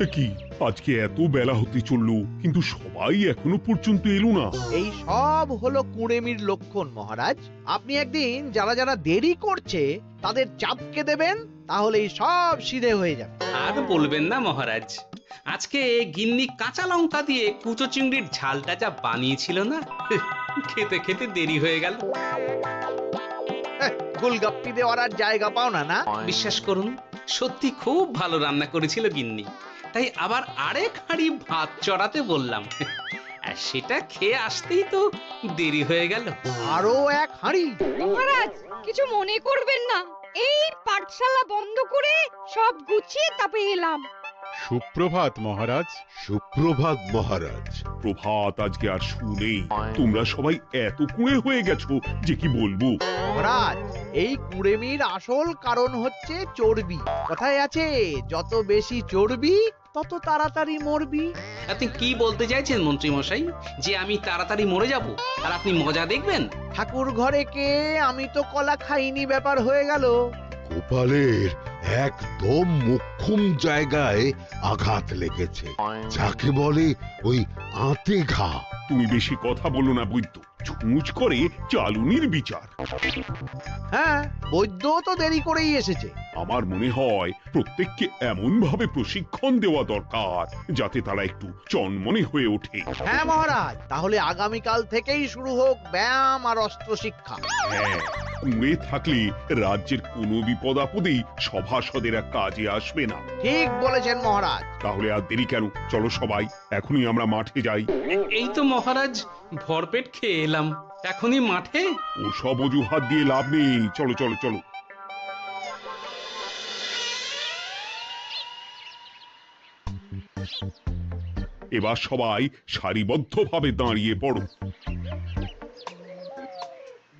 কি আজকে এত বেলা হতে চললো কিন্তু সবাই এখনো পর্যন্ত এলো না। এই সব হলো কুঁড়েমির লক্ষণ মহারাজ। আপনি একদিন যারা যারা দেরি করছে তাদের চাপকে দেবেন, তাহলেই সব সিধে হয়ে যাবে। আর বলবেন না মহারাজ, আজকে গিন্নি কাঁচা লঙ্কা দিয়ে কুচো চিংড়ির ঝালটা যা বানিয়েছিল না, খেতে খেতে দেরি হয়ে গেল। গোলগাপ্পি দেওয়ার আর জায়গা পাও না না? বিশ্বাস করুন, সত্যি খুব ভালো রান্না করেছিল গিন্নি, তাই আবার আরেক হাঁড়ি ভাত চড়াতে বললাম। আর সেটা খেয়ে আসতেই তো দেরি হয়ে গেল। আরো এক হাঁড়ি? মহারাজ কিছু মনে করবেন না, এই পাঠশালা বন্ধ করে সব গুছিয়ে তাপে এলাম। সুপ্রভাত মহারাজ। সুপ্রভাত মহারাজ। প্রভাত আজকে আর শুনেই। তোমরা সবাই এত কুঁড়ে হয়ে গেছো যে কি বলবো। মহারাজ, এই কুঁড়েমির আসল কারণ হচ্ছে চর্বি। কথায় আছে, যত বেশি চর্বি তত তাড়াতাড়ি মরবি। আপনি কি বলতে চাইছেন মন্ত্রী মশাই, যে আমি তাড়াতাড়ি মরে যাব আর আপনি মজা দেখবেন? ঠাকুর ঘরে কে, আমি তো কলা খাইনি ব্যাপার হয়ে গেল। গোপালের একদম মোক্ষম জায়গায় আঘাত লেগেছে, যাকে বলে ওই আঁতে ঘা। তুমি বেশি কথা বলো না বৈদ্য, ছুঁচ করে চালুনির বিচার। হ্যাঁ, বৈদ্য তো দেরি করেই এসেছে। আমার মনে হয় প্রত্যেককে এমন ভাবে প্রশিক্ষণ দেওয়া দরকার যাতে তারা একটু চনমনে হয়ে ওঠে। হ্যাঁ মহারাজ, তাহলে আগামীকাল থেকেই শুরু হোক ব্যায়াম আর অস্ত্র শিক্ষা। হ্যাঁ, কুঁড়ে থাকলে রাজ্যের কোনো বিপদ আপদেই সভাসদেরা কাজে আসবে না। ঠিক বলেছেন মহারাজ। তাহলে আর দেরি কেন, চলো সবাই এখনই আমরা মাঠে যাই। এই তো মহারাজ ভরপেট খেয়ে এলাম, এখনই মাঠে? ও সব অজুহাত দিয়ে লাভ নেই, চলো চলো চলো। এবার সবাই সারিবদ্ধভাবে দাঁড়িয়ে পড়ো।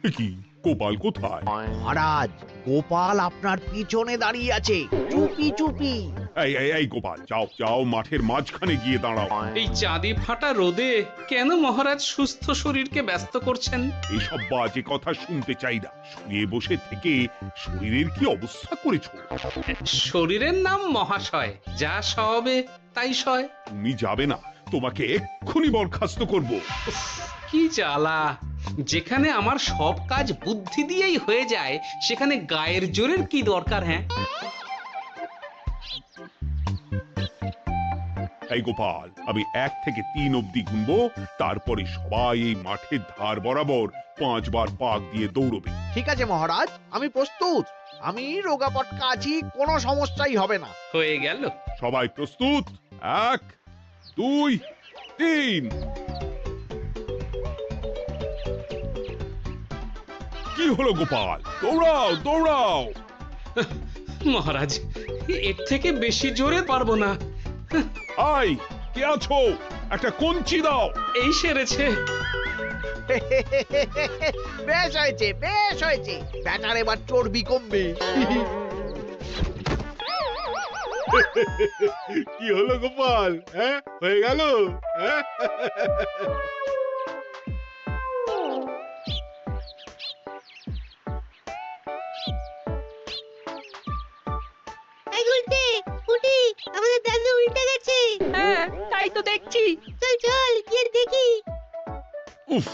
এ কি, গোপাল কোথায়? মহারাজ, গোপাল আপনার পিছনে দাঁড়িয়ে আছে, চুপি চুপি। এই গোপাল, যাও যাও, মাঠের মাঝখানে গিয়ে দাঁড়াও। এই চাঁদি ফাটা রোদে কেন মহারাজ সুস্থ শরীরকে ব্যস্ত করছেন? এসব বাজে কথা শুনতে চাই না। শুয়ে বসে থেকে শরীরের কি অবস্থা করেছো? শরীরের নাম মহাশয়, যা সবে তাই সয়। তুমি যাবে না, তোমাকে এক্ষুনি বরখাস্ত করব। কি জ্বালা! যেখানে আমার সব কাজ বুদ্ধি দিয়েই হয়ে যায়, সেখানে গায়ের জোরের কি দরকার? হ্যাঁ, এই গোপাল, আমি 1 থেকে 3 অব্দি গুনবো, তারপরে সবাই এই মাঠের ধার বরাবর 5 বার পাক দিয়ে দৌড়বে। ঠিক আছে মহারাজ, আমি প্রস্তুত। আমি রোগা পটকা আছি, কোনো সমস্যাই হবে না। হয়ে গেল। সবাই প্রস্তুত? 1, 2, 3। কি হলো গোপাল, দৌড়াও দৌড়াও। মহারাজ, এর থেকে বেশি জোরে পারবো না। আই, কে আছো? একটা কঞ্চি দাও। এই সেরেছে। বেশ হয়েছে, বেশ হয়েছে। ব্যাটার এবার চর্বি কমবে। কি হলো গোপাল, হ্যাঁ হয়ে গেল? হ্যাঁ? এই উল্টে উঠি, আমাদের দাদু উল্টে গেছে। হ্যাঁ, তাই তো দেখছি। চল চল গিয়ে দেখি। উফ,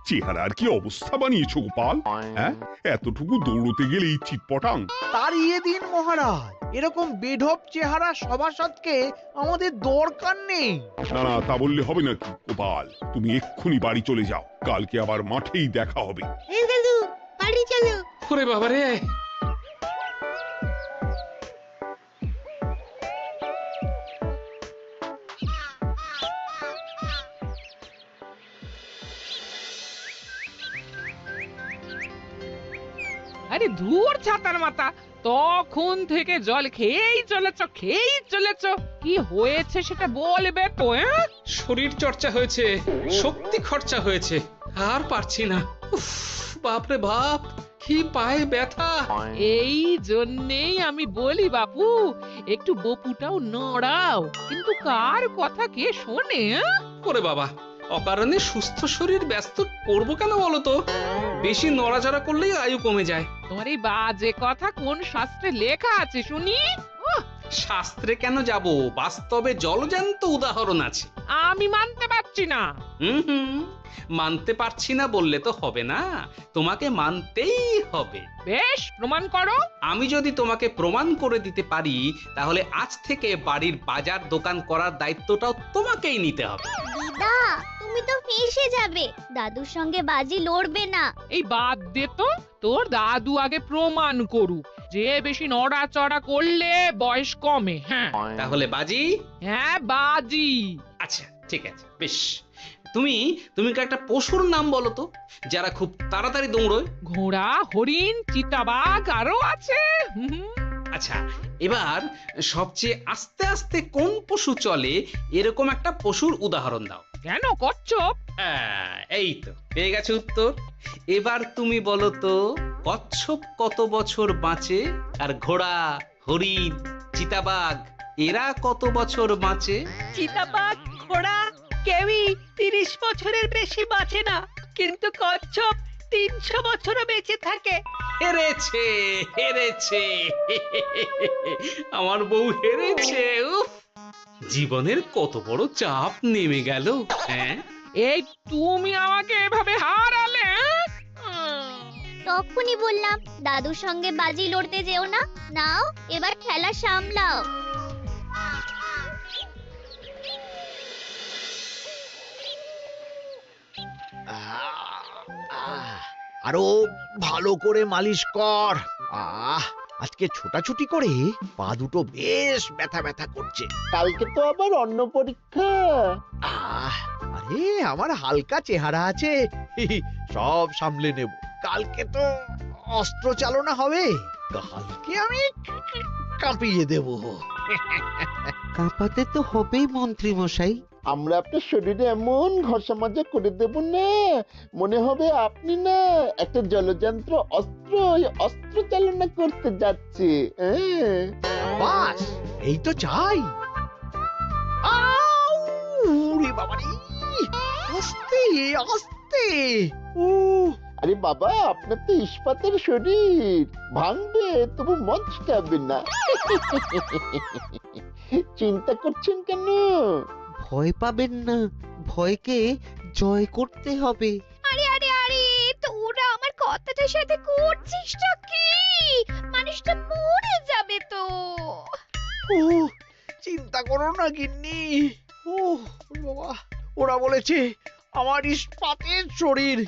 চেহারার কি অবস্থা বানিয়েছো গোপাল, হ্যাঁ? এতটুকু দৌড়তে গেলেই চিটপটাং। তাড়িয়ে দিন মহারাজ, এরকম বেঢপ চেহারা সভাসদকে আমাদের দরকার নেই। না না, তা বললে হবে নাকি গোপাল, তুমি এক্ষুনি বাড়ি চলে যাও, কালকে আবার মাঠেই দেখা হবে। এই দাদু বাড়ি চলো। ওরে বাবারে! আরে ধুর ছাতার মাথা, তখন থেকে জল খেয়েই চলেছ। কি হয়েছে সেটা বলবে তো? শরীর চর্চা হয়েছে, শক্তি খরচা হয়েছে, আর পারছি না। উফ, বাপরে বাপ, কি পায়ে ব্যথা! এই জন্যেই আমি বলি বাপু, একটু বপুটাও নড়াও, কিন্তু কার কথা কে শোনে? ওরে বাবা, অকারণে সুস্থ শরীর ব্যস্ত করবো কেন বলো তো? বেশি নড়াচড়া করলেই আয়ু কমে যায়। তোমার এই বাজে কথা কোন শাস্ত্রে লেখা আছে শুনি? শাস্ত্রে কেন যাব, বাস্তবে জলজ্যান্ত উদাহরণ আছে। আমি মানতে পারছি না। হুম, মানতে পারছি না বললে তো হবে না, তোমাকে মানতেই হবে। বেশ, প্রমাণ করো। আমি যদি তোমাকে প্রমাণ করে দিতে পারি, তাহলে আজ থেকে বাড়ির বাজার দোকান করার দায়িত্বটাও তোমাকেই নিতে হবে। দিদা, তুমি তো ফেঁসে যাবে, দাদুর সঙ্গে বাজি লড়বে না। এই বাদ দে তো, তোর দাদু আগে প্রমাণ করুক যে বেশি নড়াচড়া করলে বয়স কমে। হ্যাঁ তাহলে বাজি? হ্যাঁ, বাজি। আচ্ছা ঠিক আছে, বেশ। তুমি তুমি একটা পশুর নাম বলো তো, যারা খুব তাড়াতাড়ি দৌড়য়। ঘোড়া, হরিণ, চিতাবাঘ আরো আছে। আচ্ছা, এবার সবচেয়ে আস্তে আস্তে কোন পশু চলে, এরকম একটা পশুর উদাহরণ দাও। কেন, কচ্ছপ? এই তো পেয়ে গেছে উত্তর। এবার তুমি বলো তো, কচ্ছপ কত বছর বাঁচে, আর ঘোড়া, হরিণ, চিতাবাঘ এরা কত বছর বাঁচে? চিতাবাঘ, ঘোড়া কেউই 30 বছরের বেশি বাঁচে না, কিন্তু কচ্ছপ 300 বছরও বেঁচে থাকে। হেরেছে, হেরেছে, আমার বউ হেরেছে। উফ, জীবনের কত বড় চাপ নেমে গেল। হ্যাঁ, এই তুমি আমাকে এভাবে হারালে? তখনই বললাম দাদুর সঙ্গে বাজি লড়তে যেও না। নাও, এবার খেলা সামলাও। আরো ভালো করে মালিশ কর। আজকে ছোটাছুটি করে পা দুটো বেশ ব্যথা ব্যথা করছে। কালকে তো আবার অন্য পরীক্ষা। আরে আমার হালকা চেহারা আছে, সব সামলে নেব। কালকে তো অস্ত্র চালনা হবে, কালকে আমি কাঁপিয়ে দেব। কাঁপাতে তো হবেই মন্ত্রী মশাই। আমরা আপনার শরীরে এমন ঘষা মাজা করে দেব না, মনে হবে আপনি না একটা জলযন্ত্র অস্ত্র চালনা করতে যাচ্ছে। বাস এই তো চাই। বাবারি, আস্তে আস্তে। আরে বাবা, আপনার তো ইস্পাতের শরীর, ভাঙবে তবু মচকাবে না। চিন্তা করছেন কেন? ভয় পাবেন না, ভয়কে জয় করতে হবে। আরে আরে আরে, তোরা আমার কথাটার সাথে করছিসটা কি? মানুষটা মরে যাবে তো। চিন্তা করো না গিন্নি। বাবা, ওরা বলেছে আমার ইস্পাতের শরীর,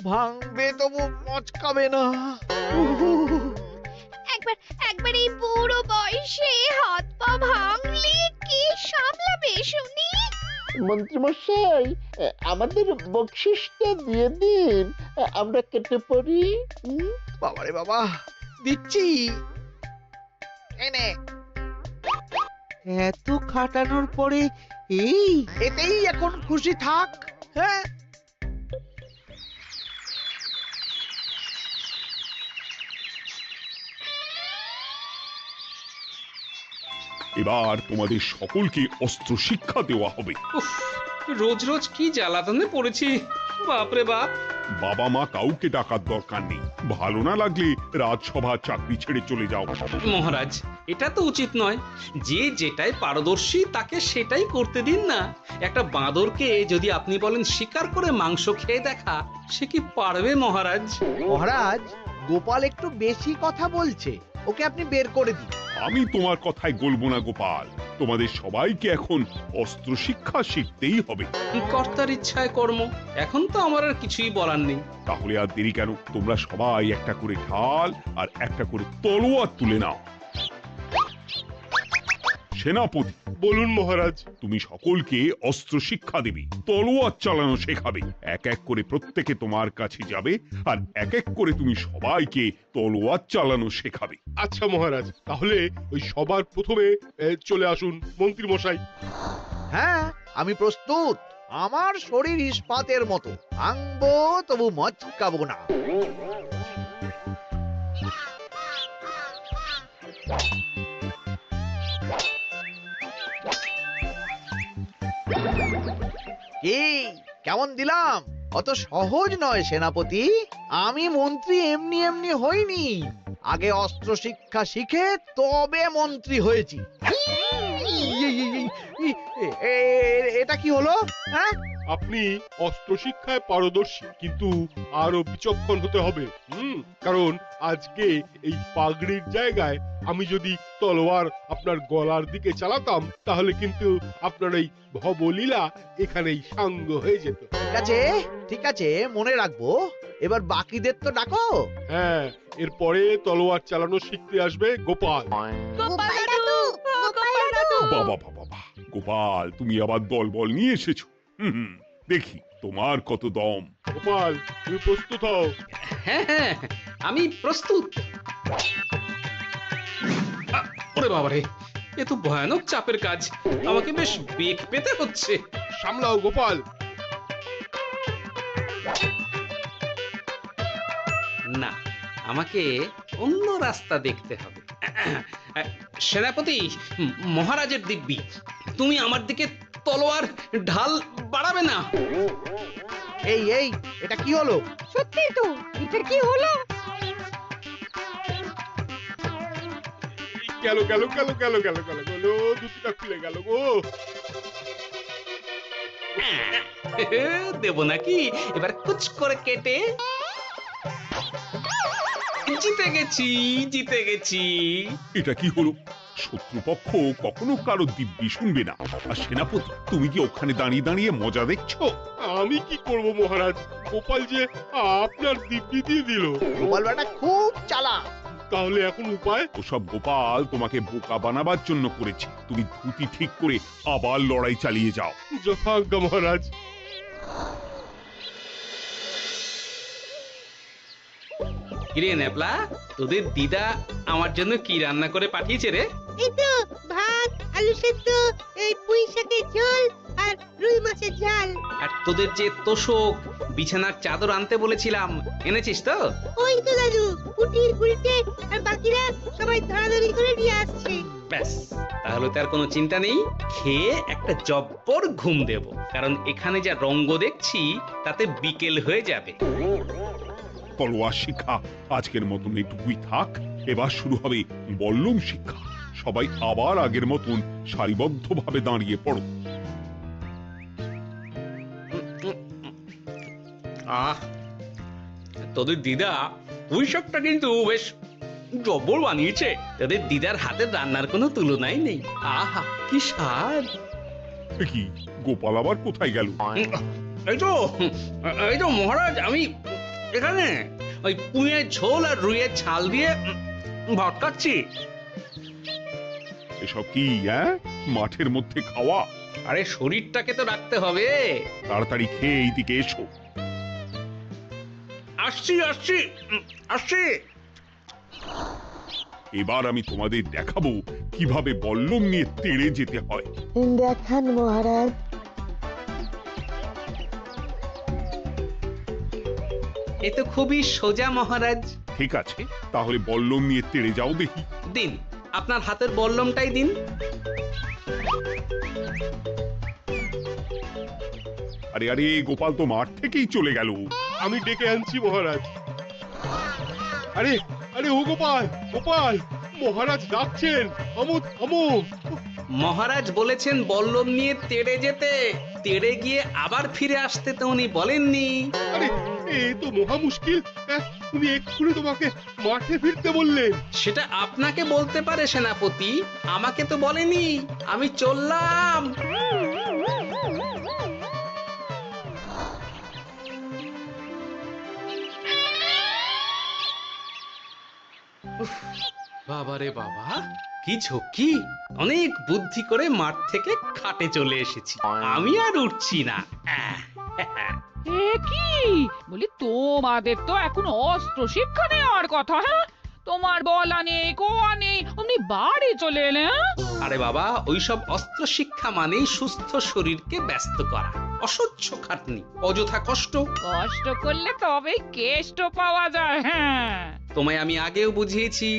ভাঙবে তবু মচকাবে না। একবার এই বুড়ো বয়সে হাত পা ভাঙলে কি সামলাবে শুনি? মন্ত্রী মশাই, আমাদের বকশিসটা দিয়ে দিন, আমরা কেটে পড়ি। বাবারে বাবা, দিচ্ছি। এনে এত খাটানোর পরে এতেই এখন খুশি থাক। হ্যাঁ, এবার তোমাদের সকলকে অস্ত্র শিক্ষা দেওয়া হবে। উফ, রোজ রোজ কি জ্বালাতনে পড়েছি, বাপরে বাপ। বাবা মা কাউকে ডাকার দরকার নেই, ভালো না লাগলে রাজসভা চাকরি ছেড়ে চলে যাও। মহারাজ, এটা তো উচিত নয়। যে যেটাই পারদর্শী তাকে সেটাই করতে দিন না। একটা বাঁদরকে যদি আপনি বলেন শিকার করে মাংস খেয়ে দেখা, সে কি পারবে মহারাজ? মহারাজ, গোপাল একটু বেশি কথা বলছে, ওকে আপনি বের করে দিন। আমি তোমার কথায় গলবো না গোপাল, তোমাদের সবাইকে এখন অস্ত্র শিক্ষা শিখতেই হবে। কর্তার ইচ্ছায় কর্ম, এখন তো আমার আর কিছুই বলার নেই। তাহলে আর দেরি কেন, তোমরা সবাই একটা করে ঢাল আর একটা করে তলোয়ার তুলে নাও। সেনাপতি, বলুন মহারাজ। তুমি সকলকে অস্ত্র শিক্ষা দেবে, তলোয়ার চালানো শেখাবে। এক এক করে প্রত্যেকে তোমার কাছে যাবে আর এক এক করে তুমি সবাইকে তলোয়ার চালানো শেখাবে। আচ্ছা মহারাজ, তাহলে ওই সবার প্রথমে চলে আসুন মন্ত্রী মশাই। হ্যাঁ, আমি প্রস্তুত। আমার শরীর ইস্পাতের মতো, ভাঙবো তবু মচকাবো না। কি কেমন দিলাম? অত সহজ নয় সেনাপতি। আমি মন্ত্রী এমনি এমনি হইনি, আগে অস্ত্র শিক্ষা শিখে তবে মন্ত্রী হয়েছি। এটা কি হলো? হ্যাঁ, আপনি অস্ত্র শিক্ষায় পারদর্শী, কিন্তু আরো বিচক্ষণ হতে হবে। কারণ আজকে এই পাগড়ির জায়গায় আমি যদি তলোয়ার আপনার গলার দিকে চালাতাম, তাহলে কিন্তু আপনার এই ভবলীলা এখানেই সাঙ্গ হয়ে যেত। ঠিক আছে, মনে রাখবো। এবার বাকিদের তো ডাকো। হ্যাঁ, এরপরে তলোয়ার চালানো শিখতে আসবে গোপাল। গোপাল দাদু, গোপাল দাদু। বাবা বাবা বাবা, গোপাল তুমি আবার দল বল নিয়ে এসেছো। দেখি তোমার কত দম। গোপাল, তুমি প্রস্তুত হও। হ্যাঁ হ্যাঁ, আমি প্রস্তুত। ওরে বাবারে, এ তো ভয়ানক চাপের কাজ, আমাকে বেশ বেগ পেতে হচ্ছে। সামলাও গোপাল। না, আমাকে অন্য রাস্তা দেখতে হবে। সেনাপতি, মহারাজের দিব্যি, তুমি আমার দিকে তলোয়ার ঢাল বাড়াবে না। এই এই, এটা কি হলো? সত্যি তো, এটা কি হলো? গেল গেল গেল গেল গেল গেল গেল, দুটিটা খুলে গেল গো। দেব নাকি এবার কুচ করে কেটে? জিতে গেছি, জিতে গেছি। এটা কি হলো? শত্রুপক্ষ কখনো কারো দিব্যি শুনবে না। আর সেনাপতি, তুমি কি ওখানে দাঁড়িয়ে দাঁড়িয়ে মজা দেখছো? আমি কি করব মহারাজ, গোপাল যে আপনার দিব্যি দিয়ে দিল। গোপাল বেটা খুব চালাক। তাহলে এখন উপায়? ওসব গোপাল তোমাকে বোকা বানাবার জন্য করেছে। তুমি ধুতি ঠিক করে আবার লড়াই চালিয়ে যাও। যথাজ্ঞা মহারাজ। কিরে নেপলা, তোদের দিদা আমার জন্য কি রান্না করে পাঠিয়েছে রে? এই তো ভাত, আলু সেদ্ধ, এই পুঁই শাকের ঝোল আর রুই মাছের ঝাল। আর তোদের যে তোষক, বিছানার চাদর আনতে বলেছিলাম, এনেছিস তো? ওই তো দাদু, পুটির গুলটে আর বাকিরা সবাই ধরাধরি করে নিয়ে আসছে। ব্যাস, তাহলে তার কোনো চিন্তা নেই। খেয়ে একটা জব্বর ঘুম দেব, কারণ এখানে যা রঙ্গ দেখছি তাতে বিকেল হয়ে যাবে। তলোয়ার শিক্ষা আজকের মতন এটুকুই থাক। এবার শুরু হবে বল্লম শিক্ষা। সবাই আবার আগের মতন সারিবদ্ধভাবে দাঁড়িয়ে পড়ো। আহ, তোদের দিদা পুঁই শাকটা কিন্তু বেশ জব্বর বানিয়েছে। তোদের দিদার হাতের রান্নার কোনো তুলনাই নেই। আহা, কি স্বাদ! এ কি, গোপাল আবার কোথায় গেল? এই তো মহারাজ, আমি এখানে ওই পুঁইয়ের ঝোল আর রুইয়ের ছাল দিয়ে ভাত খাচ্ছি। এসব কি মাঠের মধ্যে খাওয়া? আরে শরীরটাকে তো রাখতে হবে। তাড়াতাড়ি খেয়ে এইদিকে এসো। আসছি আসছি আসছি। এবার আমি তোমাদের দেখাবো কিভাবে বল্লম নিয়ে তেড়ে যেতে হয়। দেখান মহারাজ। এ তো খুবই সোজা মহারাজ। ঠিক আছে, তাহলে বল্লম নিয়ে তেড়ে যাও দেখি। দিন, আপনার হাতের বল্লমটাই দিন। আরে আরে, গোপাল তো মাঠ থেকেই চলে গেল। আমি ডেকে আনছি মহারাজ। আরে আরে, ও গোপাল, গোপাল, মহারাজ ডাকছেন, থামো থামো। মহারাজ বলেছেন বল্লম নিয়ে তেড়ে যেতে, তেড়ে গিয়ে আবার ফিরে আসতে তো উনি বলেননি। আরে, এ তো মহা মুশকিল। উনি এক্ষুনি তোমাকে মাঠে ফিরতে বললেন। সেটা আপনাকে বলতে পারে সেনাপতি, আমাকে তো বলেনি। আমি চললাম। বাবারে বাবা, কি ঝক্কি! অনেক বুদ্ধি করে মাঠ থেকে খাটে চলে এসেছি। আমি আর উঠছি না। এ কি বলি, তোমাদের তো এখন অস্ত্র শিক্ষা নেওয়ার কথা। হ্যাঁ, তোমার বলা নেই, কোয়া নেই, অমনি বাড়ি চলে এলে। আরে বাবা, ওইসব অস্ত্র শিক্ষা মানেই সুস্থ শরীরকে ব্যস্ত করা, অসহ্য খাটনি, অযথা কষ্ট। কষ্ট করলে তবেই কেষ্ট পাওয়া যায়। হ্যাঁ, তোমায় আমি আগেও বুঝিয়েছি,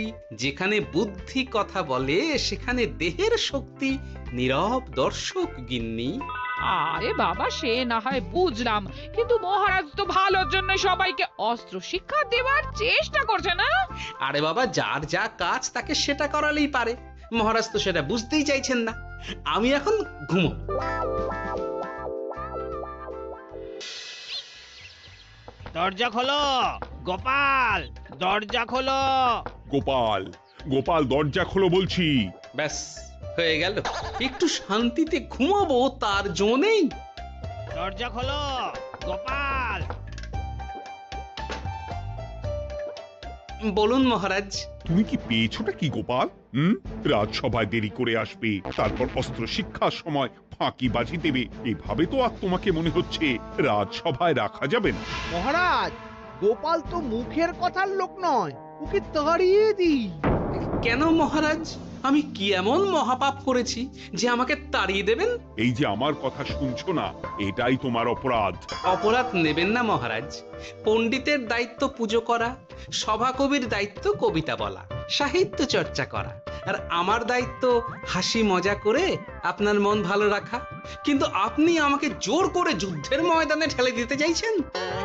যেখানে বুদ্ধি কথা বলে সেখানে দেহের শক্তি নীরব দর্শক গিন্নি। আরে বাবা, সে না হয় বুঝলাম, কিন্তু মহারাজ তো ভালোর জন্য সবাইকে অস্ত্র শিক্ষা দেওয়ার চেষ্টা করছে না? আরে বাবা, যার যা কাজ তাকে সেটা করালেই পারে। মহারাজ তো সেটা বুঝতেই চাইছেন না। আমি এখন ঘুমো। দরজা খোলো গোপাল, দরজা খোলো। গোপাল, গোপাল দরজা খোলো বলছি। ব্যাস হয়ে গেল। একটু শান্তিতে ঘুমাবো তার জো নেই। দরজা খোলো গোপাল। বলুন মহারাজ। তুমি কি পেয়েছোটা কি গোপাল? রাজসভায় দেরি করে আসবে, তারপর অস্ত্র শিক্ষার সময় ফাঁকিবাজি দেবে, এভাবে তো আর তোমাকে মনে হচ্ছে রাজসভায় রাখা যাবে না। মহারাজ, গোপাল তো মুখের কথার লোক নয়, ওকে তাড়িয়ে দিই। কেন মহারাজ? আমি কি এমন মহাপাপ করেছি যে আমাকে তাড়িয়ে দেবেন? এই যে আমার কথা শুনছো না, এটাই তোমার অপরাধ। অপরাধ নেবেন না মহারাজ। পণ্ডিতের দায়িত্ব পুজো করা, সভাকবির দায়িত্ব কবিতা বলা, সাহিত্য চর্চা করা, আর আমার দায়িত্ব হাসি মজা করে আপনার মন ভালো রাখা। কিন্তু আপনি আমাকে জোর করে যুদ্ধের ময়দানে ঠেলে দিতে চাইছেন।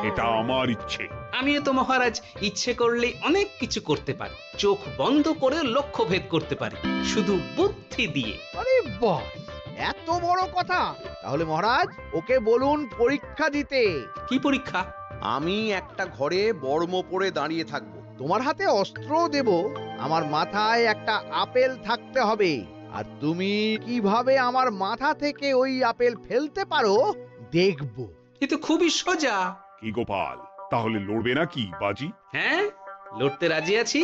এটা আমার ইচ্ছে। আমিও তো মহারাজ ইচ্ছে করলেই অনেক কিছু করতে পারি। চোখ বন্ধ করে লক্ষ্য ভেদ করতে পারি, শুধু বুদ্ধি দিয়ে। আরে বাহ, এত বড় কথা! তাহলে মহারাজ, ওকে বলুন পরীক্ষা দিতে। কি পরীক্ষা? আমি একটা ঘরে বর্ম পরে দাঁড়িয়ে থাকবো, তোমার হাতে অস্ত্র দেব, আমার মাথায় একটা আপেল থাকতে হবে, আর তুমি কিভাবে আমার মাথা থেকে ওই আপেল ফেলতে পারো দেখব। এ তো খুবই সোজা। কি গোপাল, তাহলে লড়বে নাকি বাজি? হ্যাঁ, লড়তে রাজি আছি।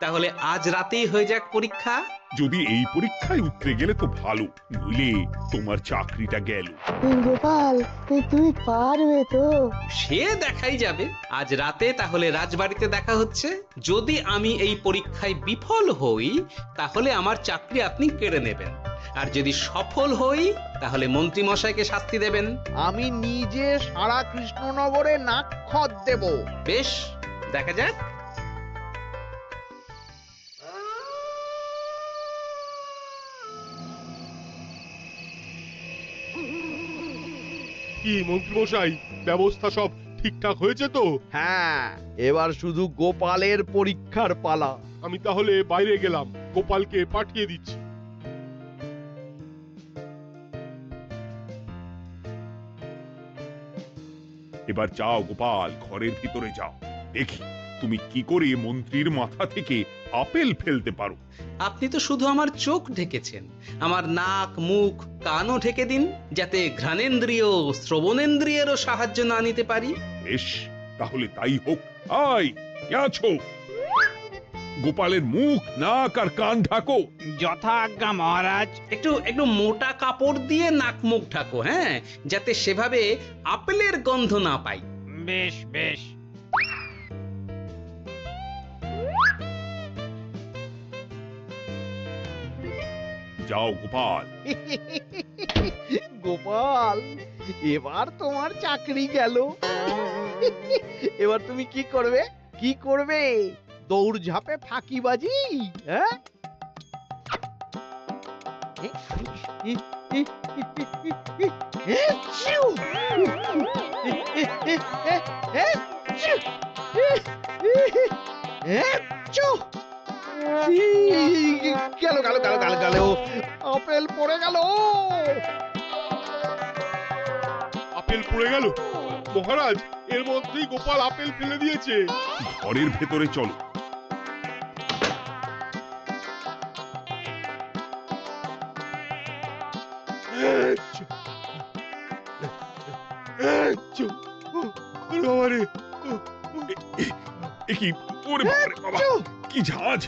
তাহলে আজ রাতেই হয়ে যাক পরীক্ষা। যদি এই পরীক্ষায় উতরে গেলে তো ভালো, নইলে তোমার চাকরিটা গেল। গোপাল, তুমি পারবে তো? সে দেখাই যাবে। আজ রাতে তাহলে রাজবাড়িতে দেখা হচ্ছে। যদি আমি এই পরীক্ষায় বিফল হই, তাহলে আমার চাকরি আপনি কেড়ে নেবেন, আর যদি সফল হই তাহলে মন্ত্রী মশাইকে শাস্তি দেবেন। আমি নিজে সারা কৃষ্ণনগরে নাক্ষত দেব। বেশ, দেখা যাক। কি মন্ত্রীমশাই, ব্যবস্থা সব ঠিকঠাক হয়েছে তো? হ্যাঁ, এবার শুধু গোপালের পরীক্ষার পালা। আমি তাহলে বাইরে গেলাম, গোপালকে পাঠিয়ে দিচ্ছি। এবার যাও গোপাল, ঘরের ভিতরে যাও, দেখি তুমি কি করে মন্ত্রীর মাথা থেকে আপেল ফেলতে পারো। আপনি তো শুধু আমার চোখ ঢেকেছেন, আমার নাক, মুখ, কানও ঢেকে দিন, যাতে ঘ্রাণেন্দ্রিয়, শ্রবণেন্দ্রিয়েরও সাহায্য না নিতে পারি। বেশ, তাহলে তাই হোক। আয়, কে আছো? গোপালের মুখ, নাক আর কান ঢাকো। যথা আজ্ঞা মহারাজ। একটু একটু মোটা কাপড় দিয়ে নাক মুখ ঢাকো, হ্যাঁ, যাতে সেভাবে আপেলের গন্ধ না পাই। বেশ বেশ। যাও গোপাল। গোপাল, এবার তোমার চাকরি গেল। এবার তুমি কি করবে? কি করবে? দৌড় ঝাঁপে ফাঁকিবাজি? হ্যাঁ? গেল গেল গেল গেল গেল, আপেল পড়ে গেল। আপেল পড়ে গেল? মহারাজ, এর মধ্যেই গোপাল আপেল ফেলে দিয়েছে। ঘরের ভেতরে চলো। কি ওরে বাবারে বাবা, কি ঝাঁজ!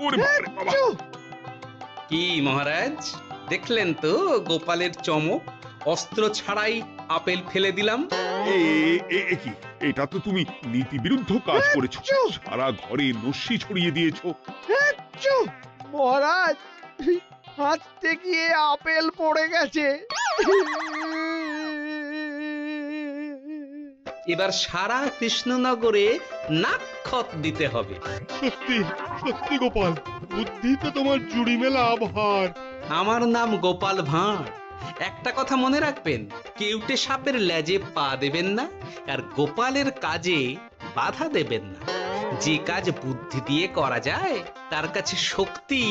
ওরে বাবারে বাবা। কি মহারাজ, দেখলেন তো গোপালের চমক? অস্ত্র ছাড়াই আপেল ফেলে দিলাম। কি, এটা তো তুমি নীতি বিরুদ্ধ কাজ করেছো। সারা ঘরে নস্যি ছড়িয়ে দিয়েছো। মহারাজ, হাঁটতে গিয়ে আপেল পড়ে গেছে। এবার সারা কৃষ্ণনগরে নাক্ষত দিতে হবে। সত্যি সত্যি গোপাল, বুদ্ধিতে তোমার জুড়ি মেলা ভার। আমার নাম গোপাল ভাঁড়, একটা কথা মনে রাখবেন, কেউটে সাপের লেজে পা দেবেন না, আর গোপালের কাজে বাধা দেবেন না। যে কাজ বুদ্ধি দিয়ে করা যায় তার কাছে শক্তি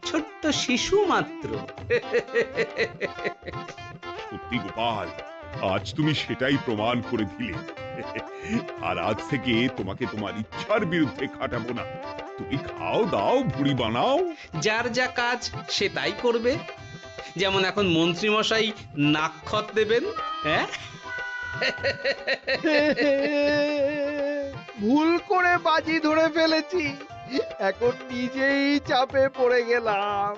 ছোট্ট শিশু মাত্র। সত্যি গোপাল, আজ তুমি সেটাই প্রমাণ করে দিলে। আর আজ থেকে তোমাকে তোমার ইচ্ছার বিরুদ্ধে খাটাবো না। তুমি খাও দাও ভুড়ি বানাও। যার যা কাজ সে তাই করবে। যেমন এখন মন্ত্রী মশাই নাক্ষত দেবেন। হ্যাঁ, ভুল করে বাজি ধরে ফেলেছি, এখন নিজেই চাপে পড়ে গেলাম।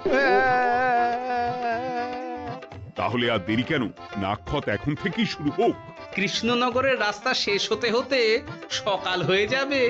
তাহলে আর দেরি কেন, নাক্ষত এখন থেকেই শুরু হোক। কৃষ্ণনগরের রাস্তা শেষ হতে হতে সকাল হয়ে যাবে।